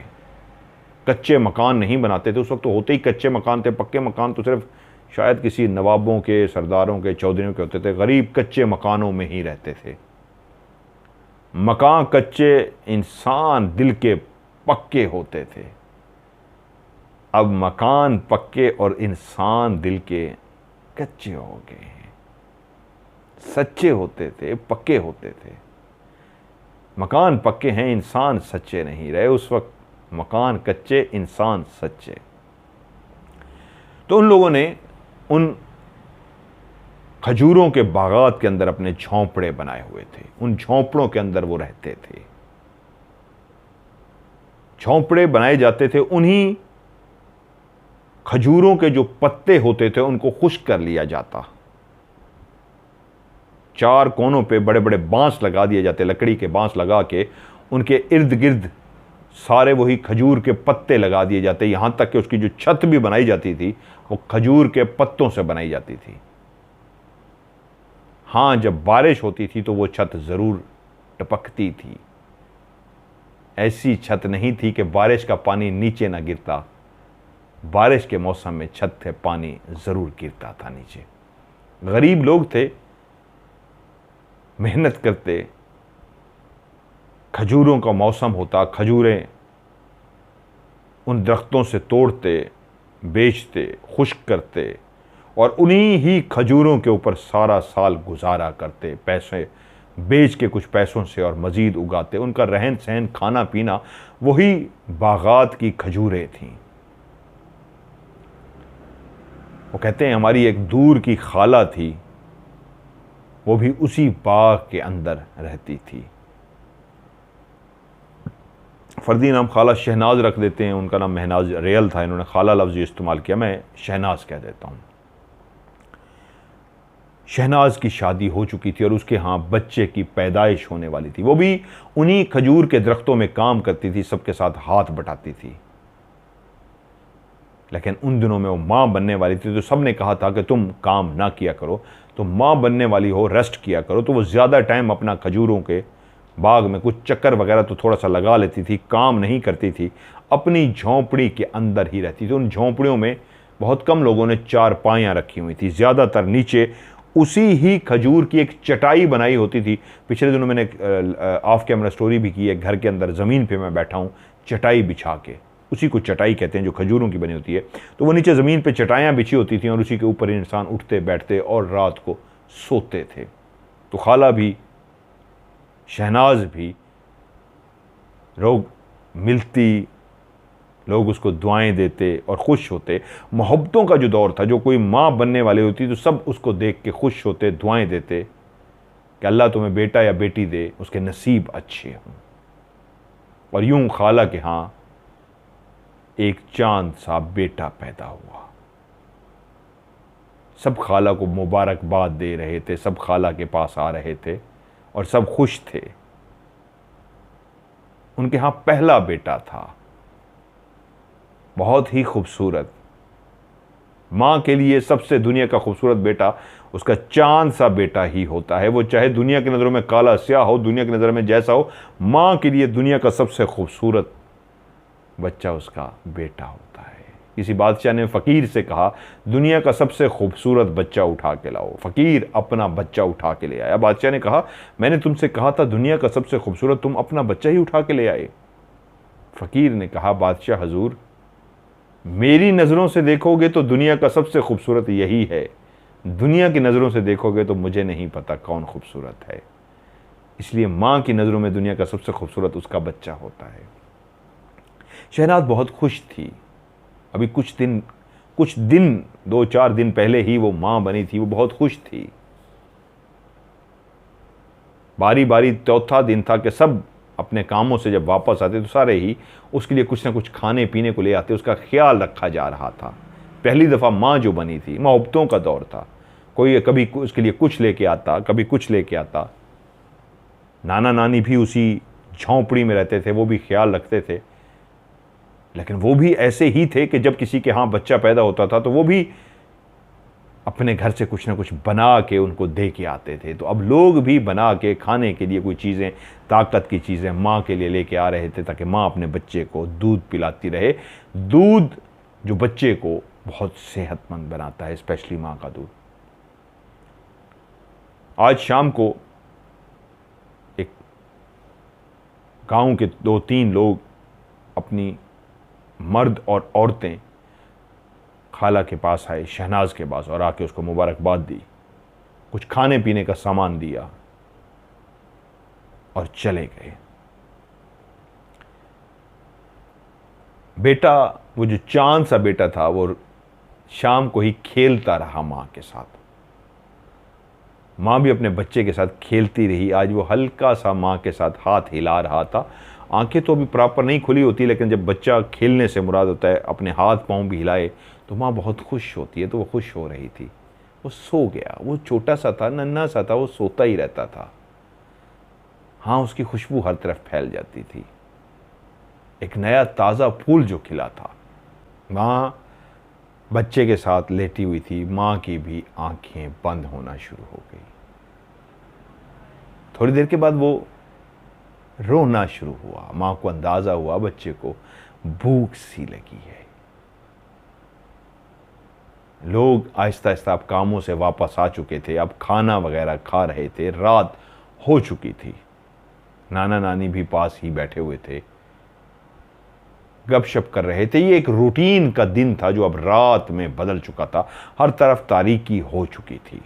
कच्चे मकान नहीं बनाते थे उस वक्त, तो होते ही कच्चे मकान थे। पक्के मकान तो सिर्फ शायद किसी नवाबों के, सरदारों के, चौधरियों के होते थे। गरीब कच्चे मकानों में ही रहते थे। मकान कच्चे, इंसान दिल के पक्के होते थे। अब मकान पक्के और इंसान दिल के कच्चे हो गए हैं। सच्चे होते थे, पक्के होते थे। मकान पक्के हैं, इंसान सच्चे नहीं रहे। उस वक्त मकान कच्चे, इंसान सच्चे। तो उन लोगों ने उन खजूरों के बागात के अंदर अपने झोंपड़े बनाए हुए थे। उन झोंपड़ों के अंदर वो रहते थे। झोंपड़े बनाए जाते थे, उन्हीं खजूरों के जो पत्ते होते थे उनको खुश्क कर लिया जाता। 4 कोनों पे बड़े बड़े बांस लगा दिए जाते, लकड़ी के बांस लगा के उनके इर्द गिर्द सारे वही खजूर के पत्ते लगा दिए जाते। यहां तक कि उसकी जो छत भी बनाई जाती थी वो खजूर के पत्तों से बनाई जाती थी। हाँ, जब बारिश होती थी तो वो छत जरूर टपकती थी। ऐसी छत नहीं थी कि बारिश का पानी नीचे ना गिरता। बारिश के मौसम में छत से पानी ज़रूर गिरता था नीचे। गरीब लोग थे, मेहनत करते, खजूरों का मौसम होता, खजूरें उन दरख्तों से तोड़ते, बेचते, खुश्क करते और उन्हीं ही खजूरों के ऊपर सारा साल गुजारा करते, पैसे बेच के कुछ पैसों से और मज़ीद उगाते। उनका रहन सहन, खाना पीना वही बागात की खजूरें थीं। वो कहते हैं हमारी एक दूर की खाला थी, वो भी उसी बाग के अंदर रहती थी। फ़र्दी नाम खाला शहनाज रख देते हैं, उनका नाम महनाज रियल था, इन्होंने खाला लफ्ज़ इस्तेमाल किया, मैं शहनाज कह देता हूँ। शहनाज की शादी हो चुकी थी और उसके यहाँ बच्चे की पैदाइश होने वाली थी। वो भी उन्हीं खजूर के दरख्तों में काम करती थी, सबके साथ हाथ बटाती थी। लेकिन उन दिनों में वो माँ बनने वाली थी, तो सब ने कहा था कि तुम काम ना किया करो, तुम माँ बनने वाली हो, रेस्ट किया करो। तो वो ज़्यादा टाइम अपना खजूरों के बाग में कुछ चक्कर वगैरह तो थोड़ा सा लगा लेती थी, काम नहीं करती थी, अपनी झोंपड़ी के अंदर ही रहती थी। उन झोंपड़ियों में बहुत कम लोगों ने चारपाइयाँ रखी हुई थी, ज़्यादातर नीचे उसी ही खजूर की एक चटाई बनाई होती थी। पिछले दिनों मैंने ऑफ कैमरा स्टोरी भी की है, घर के अंदर ज़मीन पे मैं बैठा हूँ चटाई बिछा के, उसी को चटाई कहते हैं जो खजूरों की बनी होती है। तो वो नीचे ज़मीन पे चटाइयाँ बिछी होती थी और उसी के ऊपर इंसान उठते बैठते और रात को सोते थे। तो खाला भी, शहनाज भी, लोग मिलती, लोग उसको दुआएं देते और खुश होते। मोहब्बतों का जो दौर था, जो कोई माँ बनने वाली होती तो सब उसको देख के खुश होते, दुआएं देते कि अल्लाह तुम्हें बेटा या बेटी दे, उसके नसीब अच्छे हों। और यूं खाला के यहाँ एक चांद सा बेटा पैदा हुआ। सब खाला को मुबारकबाद दे रहे थे, सब खाला के पास आ रहे थे और सब खुश थे। उनके यहाँ पहला बेटा था, बहुत ही खूबसूरत। माँ के लिए सबसे दुनिया का खूबसूरत बेटा उसका चांद सा बेटा ही होता है। वो चाहे दुनिया की नज़रों में काला स्याह हो, दुनिया की नज़र में जैसा हो, माँ के लिए दुनिया का सबसे खूबसूरत बच्चा उसका बेटा होता है। किसी बादशाह ने फ़कीर से कहा, दुनिया का सबसे खूबसूरत बच्चा उठा के लाओ। फ़कीर अपना बच्चा उठा के ले आया। बादशाह ने कहा, मैंने तुमसे कहा था दुनिया का सबसे खूबसूरत, तुम अपना बच्चा ही उठा के ले आए। फ़कीर ने कहा, बादशाह हजूर, मेरी नज़रों से देखोगे तो दुनिया का सबसे खूबसूरत यही है, दुनिया की नज़रों से देखोगे तो मुझे नहीं पता कौन खूबसूरत है। इसलिए माँ की नज़रों में दुनिया का सबसे खूबसूरत उसका बच्चा होता है। शहनाज बहुत खुश थी। अभी कुछ दिन 2-4 दिन पहले ही वो माँ बनी थी, वो बहुत खुश थी। बारी बारी चौथा दिन था कि सब अपने कामों से जब वापस आते तो सारे ही उसके लिए कुछ ना कुछ खाने पीने को ले आते, उसका ख्याल रखा जा रहा था। पहली दफ़ा माँ जो बनी थी, मोहब्बतों का दौर था। कोई कभी उसके लिए कुछ लेके आता, कभी कुछ लेके आता। नाना नानी भी उसी झोंपड़ी में रहते थे, वो भी ख्याल रखते थे। लेकिन वो भी ऐसे ही थे कि जब किसी के यहाँ बच्चा पैदा होता था तो वो भी अपने घर से कुछ ना कुछ बना के उनको दे के आते थे। तो अब लोग भी बना के खाने के लिए कोई चीज़ें, ताकत की चीज़ें माँ के लिए लेके आ रहे थे, ताकि माँ अपने बच्चे को दूध पिलाती रहे। दूध जो बच्चे को बहुत सेहतमंद बनाता है, स्पेशली माँ का दूध। आज शाम को एक गांव के 2-3 लोग, अपनी मर्द और औरतें, खाला के पास आए, शहनाज के पास, और आके उसको मुबारकबाद दी, कुछ खाने पीने का सामान दिया और चले गए। बेटा, वो जो चांद सा बेटा था, वो शाम को ही खेलता रहा माँ के साथ। माँ भी अपने बच्चे के साथ खेलती रही। आज वो हल्का सा माँ के साथ हाथ हिला रहा था। आंखें तो अभी प्रॉपर नहीं खुली होती, लेकिन जब बच्चा खेलने से मुराद होता है अपने हाथ पाँव भी हिलाए तो माँ बहुत खुश होती है। तो वो खुश हो रही थी। वो सो गया। वो छोटा सा था, नन्हा सा था, वो सोता ही रहता था। हाँ, उसकी खुशबू हर तरफ फैल जाती थी, एक नया ताज़ा फूल जो खिला था। माँ बच्चे के साथ लेटी हुई थी। माँ की भी आंखें बंद होना शुरू हो गई। थोड़ी देर के बाद वो रोना शुरू हुआ। मां को अंदाजा हुआ बच्चे को भूख सी लगी है। लोग आहिस्ता आहिस्ता अब कामों से वापस आ चुके थे, अब खाना वगैरह खा रहे थे, रात हो चुकी थी। नाना नानी भी पास ही बैठे हुए थे, गपशप कर रहे थे। ये एक रूटीन का दिन था जो अब रात में बदल चुका था। हर तरफ तारीकी हो चुकी थी।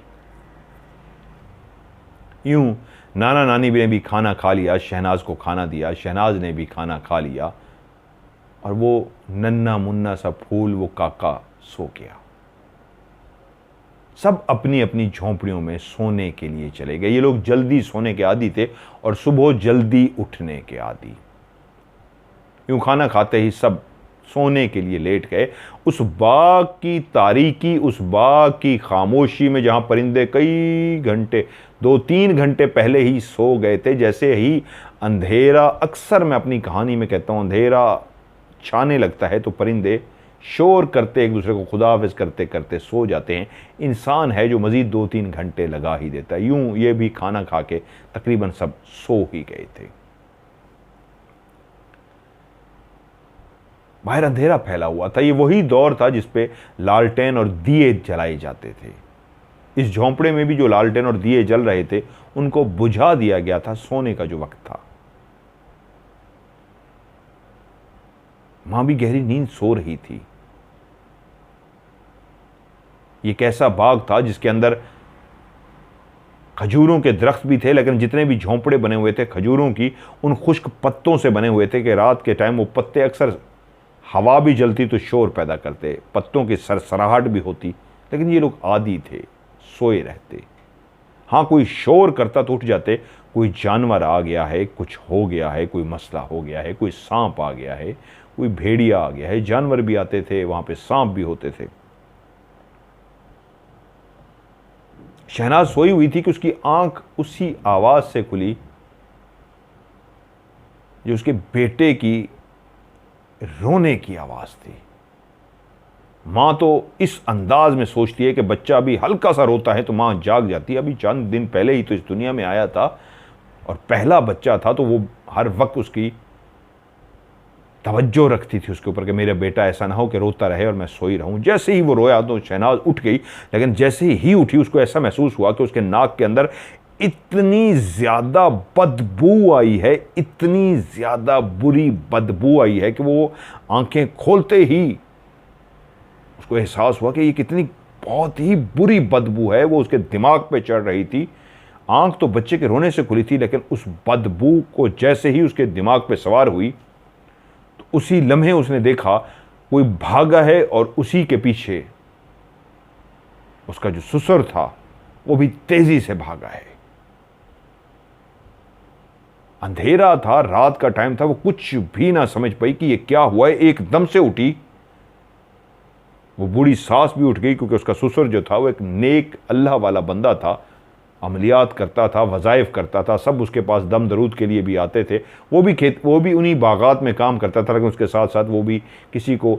यूं नाना नानी ने भी खाना खा लिया, शहनाज को खाना दिया, शहनाज ने भी खाना खा लिया, और वो नन्ना मुन्ना सा फूल, वो काका सो गया। सब अपनी अपनी झोंपड़ियों में सोने के लिए चले गए। ये लोग जल्दी सोने के आदी थे और सुबह जल्दी उठने के आदी। यूं खाना खाते ही सब सोने के लिए लेट गए। उस बाग की तारीकी, उस बाग की खामोशी में जहां परिंदे कई घंटे, 2-3 घंटे पहले ही सो गए थे, जैसे ही अंधेरा, अक्सर मैं अपनी कहानी में कहता हूं, अंधेरा छाने लगता है तो परिंदे शोर करते एक दूसरे को खुदा हाफिज करते करते सो जाते हैं। इंसान है जो मजीद 2-3 घंटे लगा ही देता है। यूं ये भी खाना खा के तकरीबन सब सो ही गए थे। बाहर अंधेरा फैला हुआ था। ये वही दौर था जिसपे लालटेन और दिए जलाए जाते थे। इस झोंपड़े में भी जो लालटेन और दिए जल रहे थे उनको बुझा दिया गया था। सोने का जो वक्त था, मां भी गहरी नींद सो रही थी। ये कैसा बाग था जिसके अंदर खजूरों के दरख्त भी थे, लेकिन जितने भी झोंपड़े बने हुए थे खजूरों की, उन खुश्क पत्तों से बने हुए थे कि रात के टाइम वो पत्ते, अक्सर हवा भी जलती तो शोर पैदा करते, पत्तों की सरसराहट भी होती, लेकिन ये लोग आदी थे, सोए रहते। हाँ, कोई शोर करता तो उठ जाते, कोई जानवर आ गया है, कुछ हो गया है, कोई मसला हो गया है, कोई सांप आ गया है, कोई भेड़िया आ गया है। जानवर भी आते थे, वहां पे सांप भी होते थे। शहनाज सोई हुई थी कि उसकी आंख उसी आवाज से खुली जो उसके बेटे की रोने की आवाज थी। मां तो इस अंदाज में सोचती है कि बच्चा अभी हल्का सा रोता है तो मां जाग जाती है। अभी चंद दिन पहले ही तो इस दुनिया में आया था और पहला बच्चा था, तो वो हर वक्त उसकी तवज्जो रखती थी उसके ऊपर कि मेरा बेटा ऐसा ना हो कि रोता रहे और मैं सोई रहूं। जैसे ही वो रोया तो शहनाज उठ गई, लेकिन जैसे ही उठी उसको ऐसा महसूस हुआ कि उसके नाक के अंदर इतनी ज्यादा बदबू आई है, इतनी ज्यादा बुरी बदबू आई है कि वो आंखें खोलते ही उसको एहसास हुआ कि ये कितनी बहुत ही बुरी बदबू है। वो उसके दिमाग पे चढ़ रही थी। आंख तो बच्चे के रोने से खुली थी, लेकिन उस बदबू को जैसे ही उसके दिमाग पे सवार हुई तो उसी लम्हे उसने देखा कोई भागा है और उसी के पीछे उसका जो ससुर था वो भी तेजी से भागा है। अंधेरा था, रात का टाइम था, वो कुछ भी ना समझ पाई कि ये क्या हुआ है। एकदम से उठी, वो बूढ़ी सास भी उठ गई क्योंकि उसका ससुर जो था वो एक नेक अल्लाह वाला बंदा था, अमलियात करता था, वज़ाइफ करता था, सब उसके पास दम दरूद के लिए भी आते थे। वो भी उन्हीं बागात में काम करता था, लेकिन उसके साथ साथ वो भी किसी को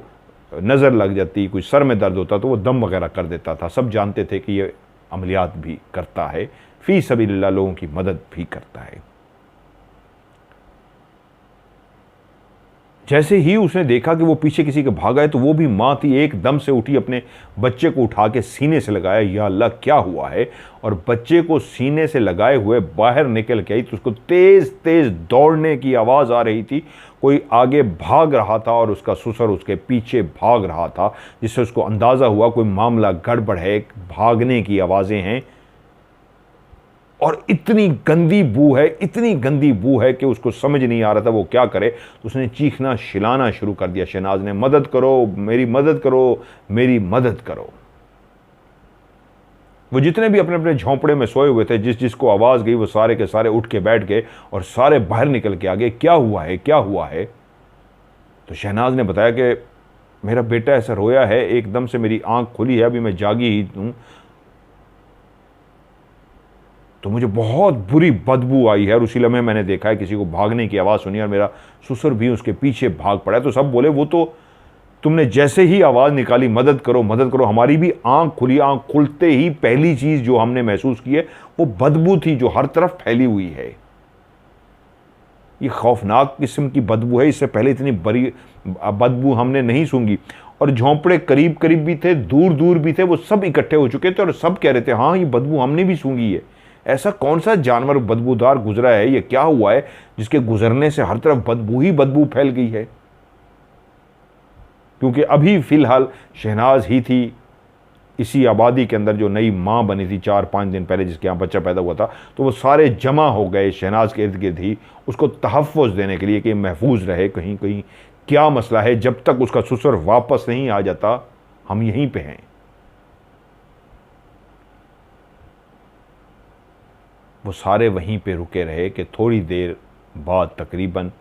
नज़र लग जाती, कोई सर में दर्द होता तो वो दम वगैरह कर देता था। सब जानते थे कि ये अमलियात भी करता है, फ़ी सबीलिल्लाह लोगों की मदद भी करता है। जैसे ही उसने देखा कि वो पीछे किसी के भागा है तो वो भी माँ थी, एकदम से उठी, अपने बच्चे को उठा के सीने से लगाया। या अल्लाह क्या हुआ है, और बच्चे को सीने से लगाए हुए बाहर निकल के आई तो उसको तेज तेज दौड़ने की आवाज़ आ रही थी। कोई आगे भाग रहा था और उसका ससुर उसके पीछे भाग रहा था, जिससे उसको अंदाज़ा हुआ कोई मामला गड़बड़ है, भागने की आवाज़ें हैं। और इतनी गंदी बू है, इतनी गंदी बू है कि उसको समझ नहीं आ रहा था वो क्या करे। तो उसने चीखना चिल्लाना शुरू कर दिया। शहनाज ने, मदद करो, मेरी मदद करो, मेरी मदद करो। वो जितने भी अपने अपने झोंपड़े में सोए हुए थे, जिस जिसको आवाज़ गई वो सारे के सारे उठ के बैठ गए और सारे बाहर निकल के आ गए। क्या हुआ है, क्या हुआ है? तो शहनाज ने बताया कि मेरा बेटा ऐसा रोया है, एकदम से मेरी आंख खुली है, अभी मैं जागी ही हूँ, तो मुझे बहुत बुरी बदबू आई है और उसी लम्हे मैंने देखा है किसी को भागने की आवाज़ सुनी और मेरा ससुर भी उसके पीछे भाग पड़ा है। तो सब बोले वो तो तुमने जैसे ही आवाज़ निकाली मदद करो मदद करो, हमारी भी आंख खुली। आंख खुलते ही पहली चीज़ जो हमने महसूस की है वो बदबू थी जो हर तरफ फैली हुई है। ये खौफनाक किस्म की बदबू है, इससे पहले इतनी बड़ी बदबू हमने नहीं सूंघी। और झोंपड़े करीब करीब भी थे, दूर दूर भी थे, वो सब इकट्ठे हो चुके थे और सब कह रहे थे हाँ ये बदबू हमने भी सूंघी है। ऐसा कौन सा जानवर बदबूदार गुजरा है, ये क्या हुआ है जिसके गुजरने से हर तरफ बदबू ही बदबू फैल गई है। क्योंकि अभी फिलहाल शहनाज ही थी इसी आबादी के अंदर जो नई माँ बनी थी 4-5 दिन पहले, जिसके यहाँ बच्चा पैदा हुआ था, तो वो सारे जमा हो गए शहनाज के इर्द गिर्द ही उसको तहफ़्फ़ुज़ देने के लिए कि महफूज रहे। कहीं कहीं क्या मसला है, जब तक उसका ससुर वापस नहीं आ जाता हम यहीं पे हैं। वो सारे वहीं पे रुके रहे कि थोड़ी देर बाद तकरीबन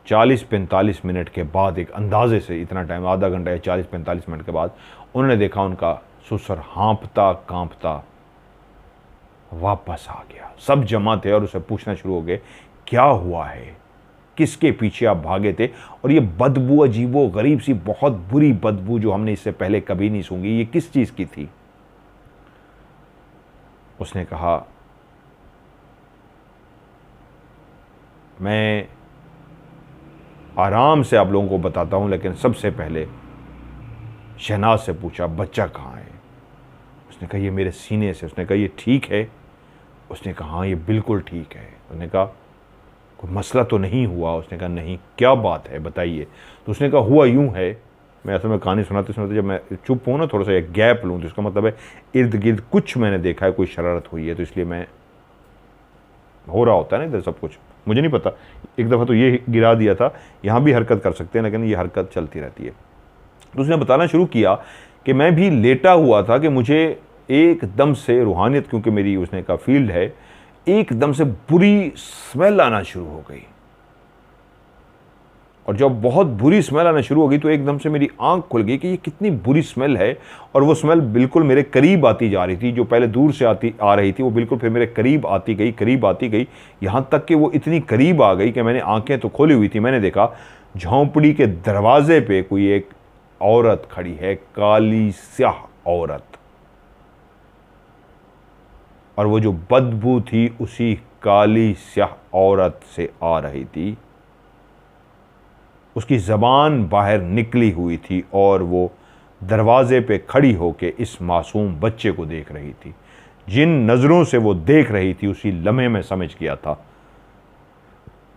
40-45 मिनट के बाद, एक अंदाजे से इतना टाइम, आधा घंटा या 40-45 मिनट के बाद, उन्होंने देखा उनका ससुर हाँफता कांपता वापस आ गया। सब जमा थे और उसे पूछना शुरू हो गए क्या हुआ है, किसके पीछे आप भागे थे, और ये बदबू अजीबो गरीब सी बहुत बुरी बदबू जो हमने इससे पहले कभी नहीं सूंघी, ये किस चीज़ की थी। उसने कहा मैं आराम से आप लोगों को बताता हूं, लेकिन सबसे पहले शहनाज से पूछा बच्चा कहाँ है। उसने कहा ये मेरे सीने से। उसने कहा ये ठीक है। उसने कहा हाँ ये बिल्कुल ठीक है। उसने कहा कोई मसला तो नहीं हुआ। उसने कहा नहीं। क्या बात है बताइए। तो उसने कहा हुआ यूं है, मैं असल में कहानी सुनाते सुनाते जब मैं चुप हूँ ना, थोड़ा सा एक गैप लूँ, तो इसका मतलब है इर्द गिर्द कुछ मैंने देखा है, कोई शरारत हुई है, तो इसलिए मैं, हो रहा होता है ना इधर सब कुछ, मुझे नहीं पता। एक दफ़ा तो ये गिरा दिया था, यहाँ भी हरकत कर सकते हैं, लेकिन ये हरकत चलती रहती है। तो उसने बताना शुरू किया कि मैं भी लेटा हुआ था कि मुझे एकदम से रूहानियत, क्योंकि मेरी उसने का फील्ड है, एकदम से बुरी स्मेल आना शुरू हो गई। और जब बहुत बुरी स्मेल आना शुरू हो गई तो एकदम से मेरी आंख खुल गई कि ये कितनी बुरी स्मेल है। और वो स्मेल बिल्कुल मेरे करीब आती जा रही थी। जो पहले दूर से आ रही थी वो बिल्कुल फिर मेरे करीब आती गई, करीब आती गई, यहाँ तक कि वो इतनी करीब आ गई कि मैंने आंखें तो खोली हुई थी, मैंने देखा झोंपड़ी के दरवाजे पे कोई एक औरत खड़ी है, काली स्याह औरत। और वो जो बदबू थी उसी काली स्याह औरत से आ रही थी। उसकी ज़बान बाहर निकली हुई थी और वो दरवाजे पे खड़ी होके इस मासूम बच्चे को देख रही थी। जिन नज़रों से वो देख रही थी उसी लम्हे में समझ गया था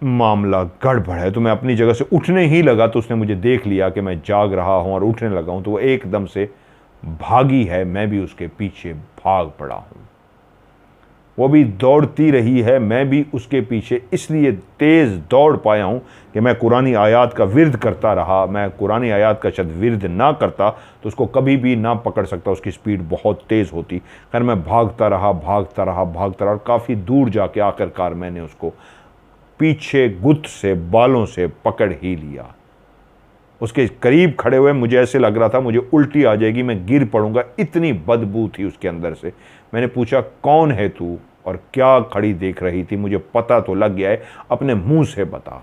मामला गड़बड़ है। तो मैं अपनी जगह से उठने ही लगा तो उसने मुझे देख लिया कि मैं जाग रहा हूँ और उठने लगा हूँ, तो वो एकदम से भागी है, मैं भी उसके पीछे भाग पड़ा हूँ। वो भी दौड़ती रही है, मैं भी उसके पीछे इसलिए तेज़ दौड़ पाया हूँ कि मैं कुरानी आयात का विर्द करता रहा। मैं कुरानी आयात का शायद विर्द ना करता तो उसको कभी भी ना पकड़ सकता, उसकी स्पीड बहुत तेज़ होती। खैर मैं भागता रहा, भागता रहा, भागता रहा, और काफ़ी दूर जाके आखिरकार मैंने उसको पीछे गुत्त से, बालों से पकड़ ही लिया। उसके करीब खड़े हुए मुझे ऐसे लग रहा था मुझे उल्टी आ जाएगी, मैं गिर पड़ूंगा, इतनी बदबू थी उसके अंदर से। मैंने पूछा कौन है तू और क्या खड़ी देख रही थी, मुझे पता तो लग गया है, अपने मुंह से बता।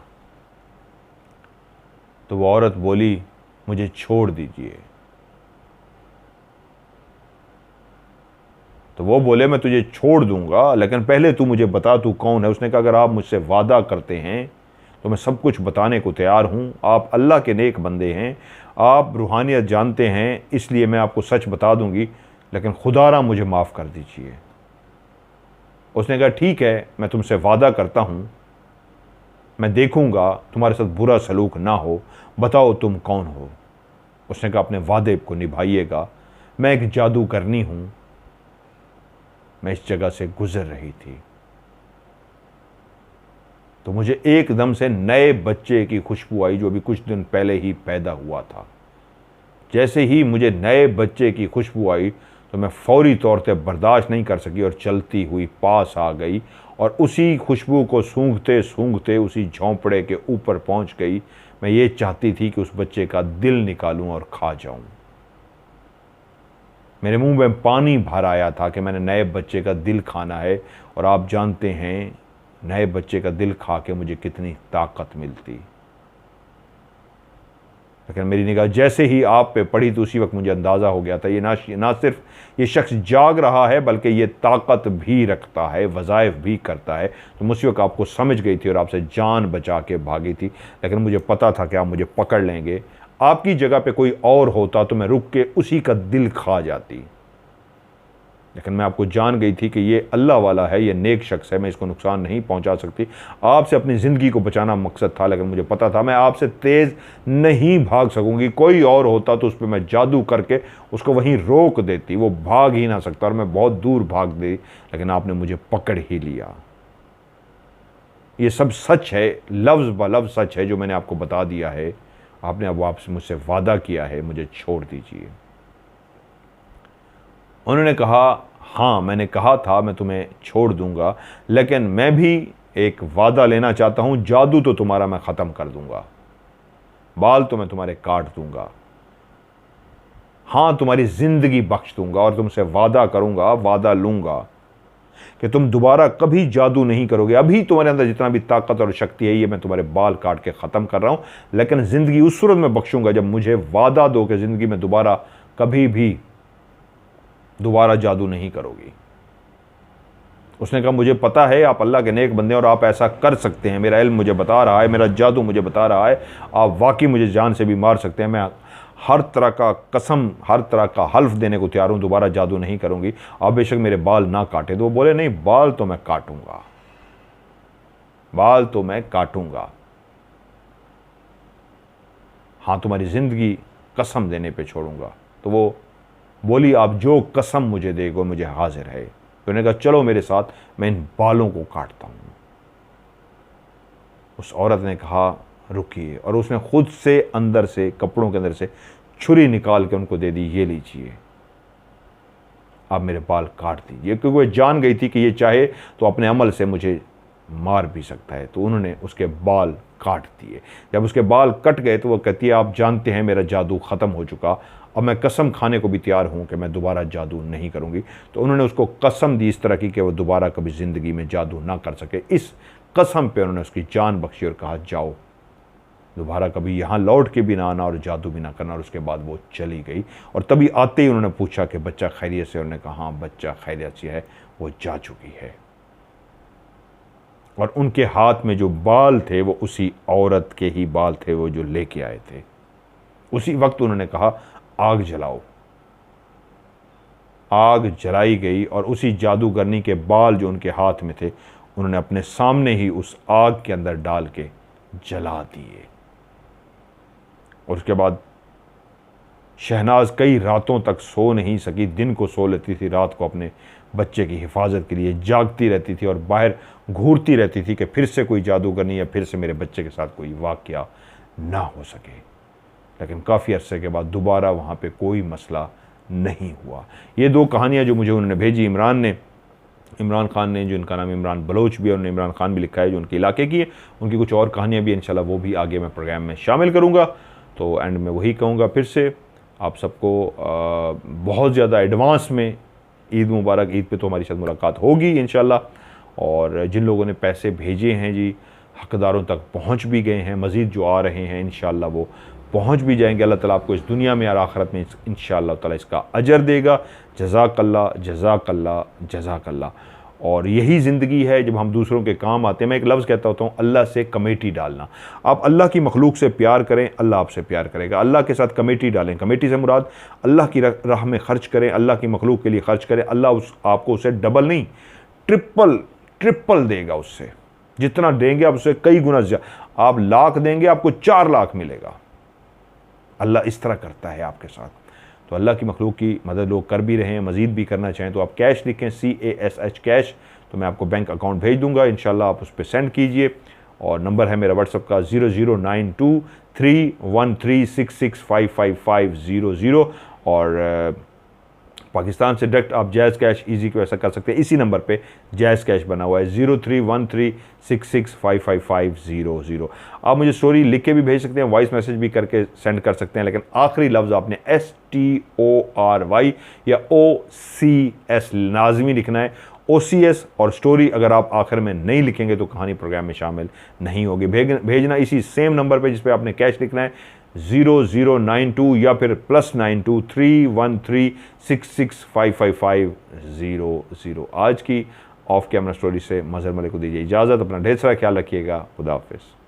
तो वो औरत बोली मुझे छोड़ दीजिए। तो वो बोले मैं तुझे छोड़ दूंगा, लेकिन पहले तू मुझे बता तू कौन है। उसने कहा अगर आप मुझसे वादा करते हैं तो मैं सब कुछ बताने को तैयार हूँ। आप अल्लाह के नेक बंदे हैं, आप रूहानियत जानते हैं, इसलिए मैं आपको सच बता दूंगी, लेकिन खुदारा मुझे माफ़ कर दीजिए। उसने कहा ठीक है, मैं तुमसे वादा करता हूँ, मैं देखूँगा तुम्हारे साथ बुरा सलूक ना हो, बताओ तुम कौन हो। उसने कहा अपने वादे को निभाइएगा, मैं एक जादूगरनी हूँ, मैं इस जगह से गुजर रही थी तो मुझे एकदम से नए बच्चे की खुशबू आई जो अभी कुछ दिन पहले ही पैदा हुआ था। जैसे ही मुझे नए बच्चे की खुशबू आई तो मैं फौरी तौर पे बर्दाश्त नहीं कर सकी और चलती हुई पास आ गई और उसी खुशबू को सूंघते सूंघते उसी झोंपड़े के ऊपर पहुंच गई। मैं ये चाहती थी कि उस बच्चे का दिल निकालूं और खा जाऊं। मेरे मुंह में पानी भर आया था कि मैंने नए बच्चे का दिल खाना है, और आप जानते हैं नए बच्चे का दिल खा के मुझे कितनी ताकत मिलती। लेकिन मेरी निगाह जैसे ही आप पे पड़ी तो उसी वक्त मुझे अंदाज़ा हो गया था ये ना सिर्फ ये शख्स जाग रहा है बल्कि ये ताकत भी रखता है, वज़ाइफ भी करता है। तो उसी वक्त आपको समझ गई थी और आपसे जान बचा के भागी थी, लेकिन मुझे पता था कि आप मुझे पकड़ लेंगे। आपकी जगह पे कोई और होता तो मैं रुक के उसी का दिल खा जाती, लेकिन मैं आपको जान गई थी कि ये अल्लाह वाला है, ये नेक शख्स है, मैं इसको नुकसान नहीं पहुंचा सकती। आपसे अपनी ज़िंदगी को बचाना मकसद था, लेकिन मुझे पता था मैं आपसे तेज़ नहीं भाग सकूंगी। कोई और होता तो उस पर मैं जादू करके उसको वहीं रोक देती, वो भाग ही ना सकता और मैं बहुत दूर भाग दी, लेकिन आपने मुझे पकड़ ही लिया। ये सब सच है, लफ्ज़ ब लफ्ज़ सच है जो मैंने आपको बता दिया है। आपने अब आपसे मुझसे वादा किया है, मुझे छोड़ दीजिए। उन्होंने कहा, हाँ मैंने कहा था मैं तुम्हें छोड़ दूंगा, लेकिन मैं भी एक वादा लेना चाहता हूं। जादू तो तुम्हारा मैं ख़त्म कर दूंगा, बाल तो मैं तुम्हारे काट दूंगा, हाँ तुम्हारी ज़िंदगी बख्श दूंगा और तुमसे वादा करूंगा, वादा लूंगा कि तुम दोबारा कभी जादू नहीं करोगे। अभी तुम्हारे अंदर जितना भी ताकत और शक्ति है ये मैं तुम्हारे बाल काट के ख़त्म कर रहा हूं, लेकिन ज़िंदगी उस सूरत में बख्शूंगा जब मुझे वादा दो कि ज़िंदगी में दोबारा कभी भी दोबारा जादू नहीं करोगी। उसने कहा, मुझे पता है आप अल्लाह के नेक बंदे और आप ऐसा कर सकते हैं, मेरा इल्म मुझे बता रहा है, मेरा जादू मुझे बता रहा है, आप वाकई मुझे जान से भी मार सकते हैं। मैं हर तरह का कसम, हर तरह का हल्फ देने को तैयार हूं, दोबारा जादू नहीं करूंगी, आप बेशक मेरे बाल ना काटे। तो वो बोले, नहीं बाल तो मैं काटूंगा, बाल तो मैं काटूंगा, हाँ तुम्हारी ज़िंदगी कसम देने पे छोड़ूंगा। तो वो बोली, आप जो कसम मुझे देगो मुझे हाजिर है। तो उन्होंने कहा, चलो मेरे साथ, मैं इन बालों को काटता हूं। उस औरत ने कहा, रुकिए, और उसने खुद से अंदर से, कपड़ों के अंदर से छुरी निकाल के उनको दे दी, ये लीजिए आप मेरे बाल काट दीजिए, क्योंकि वो जान गई थी कि ये चाहे तो अपने अमल से मुझे मार भी सकता है। तो उन्होंने उसके बाल काट दिए। जब उसके बाल कट गए तो वो कहती है, आप जानते हैं मेरा जादू ख़त्म हो चुका, अब मैं कसम खाने को भी तैयार हूं कि मैं दोबारा जादू नहीं करूंगी। तो उन्होंने उसको कसम दी इस तरह की कि वो दोबारा कभी ज़िंदगी में जादू ना कर सके। इस कसम पे उन्होंने उसकी जान बख्शी और कहा, जाओ दोबारा कभी यहाँ लौट के भी ना आना और जादू भी ना करना। और उसके बाद वो चली गई। और तभी आते ही उन्होंने पूछा कि बच्चा खैरियत से? उन्होंने कहा, हाँ बच्चा खैरियत से है, वो जा चुकी है। और उनके हाथ में जो बाल थे वो उसी औरत के ही बाल थे, वो जो लेके आए थे। उसी वक्त उन्होंने कहा, आग जलाओ। आग जलाई गई और उसी जादूगरनी के बाल जो उनके हाथ में थे उन्होंने अपने सामने ही उस आग के अंदर डाल के जला दिए। और उसके बाद शहनाज कई रातों तक सो नहीं सकी, दिन को सो लेती थी, रात को अपने बच्चे की हिफाजत के लिए जागती रहती थी और बाहर घूरती रहती थी कि फिर से कोई जादूगरनी या फिर से मेरे बच्चे के साथ कोई वाक़या ना हो सके। लेकिन काफ़ी अरसे के बाद दोबारा वहाँ पे कोई मसला नहीं हुआ। ये दो कहानियाँ जो मुझे उन्होंने भेजी, इमरान खान ने, जो इनका नाम इमरान बलोच भी है, उन्होंने इमरान खान भी लिखा है जो उनके इलाके की है। उनकी कुछ और कहानियाँ भी इंशाल्लाह वो भी आगे मैं प्रोग्राम में शामिल करूँगा। तो एंड में वही कहूँगा फिर से आप सबको बहुत ज़्यादा एडवांस में ईद मुबारक। ईद पे तो हमारी साथ मुलाकात होगी इंशाल्लाह। और जिन लोगों ने पैसे भेजे हैं जी, हकदारों तक पहुँच भी गए हैं, मज़ीद जो आ रहे हैं इंशाल्लाह वो पहुँच भी जाएंगे। अल्लाह ताला आपको इस दुनिया में और आखिरत में इंशाअल्लाह ताला इसका अजर देगा। जज़ाकल्लाह जज़ाकल्लाह जज़ाकल्लाह। और यही ज़िंदगी है जब हम दूसरों के काम आते हैं। मैं एक लफ्ज़ कहता होता हूँ, अल्लाह से कमेटी डालना। आप अल्लाह की मखलूक से प्यार करें, अल्लाह आपसे प्यार करेगा। अल्लाह के साथ कमेटी डालें, कमेटी से मुराद अल्लाह की राह में ख़र्च करें, अल्लाह की मखलूक के लिए ख़र्च करें। अल्लाह आपको उसे डबल नहीं ट्रिपल देगा। उससे जितना देंगे आप उससे कई गुना ज़्यादा। आप लाख देंगे आपको 4 लाख मिलेगा। अल्लाह इस तरह करता है आपके साथ। तो अल्लाह की मखलूक की मदद लोग कर भी रहे हैं, मज़ीद भी करना चाहें तो आप कैश लिखें, CASH कैश, तो मैं आपको बैंक अकाउंट भेज दूंगा इंशाल्लाह। आप उस पर सेंड कीजिए। और नंबर है मेरा व्हाट्सअप का 00923136655500। और पाकिस्तान से डायरेक्ट आप जैज़ कैश ईजी को ऐसा कर सकते हैं। इसी नंबर पे जैज़ कैश बना हुआ है 031366555500। आप मुझे स्टोरी लिख के भी भेज सकते हैं, वॉइस मैसेज भी करके सेंड कर सकते हैं, लेकिन आखिरी लफ्ज़ आपने STORY या OCS लाजमी लिखना है। OCS और स्टोरी अगर आप आखिर में नहीं लिखेंगे तो कहानी प्रोग्राम में शामिल नहीं होगी। भेजना इसी सेम नंबर पे जिस पे आपने कैश लिखना है, 0092 या फिर +923136655500। आज की ऑफ कैमरा स्टोरी से मजहर मलिक को दीजिए इजाज़त। अपना ढेर सारा ख्याल रखिएगा। खुदा हाफिज़।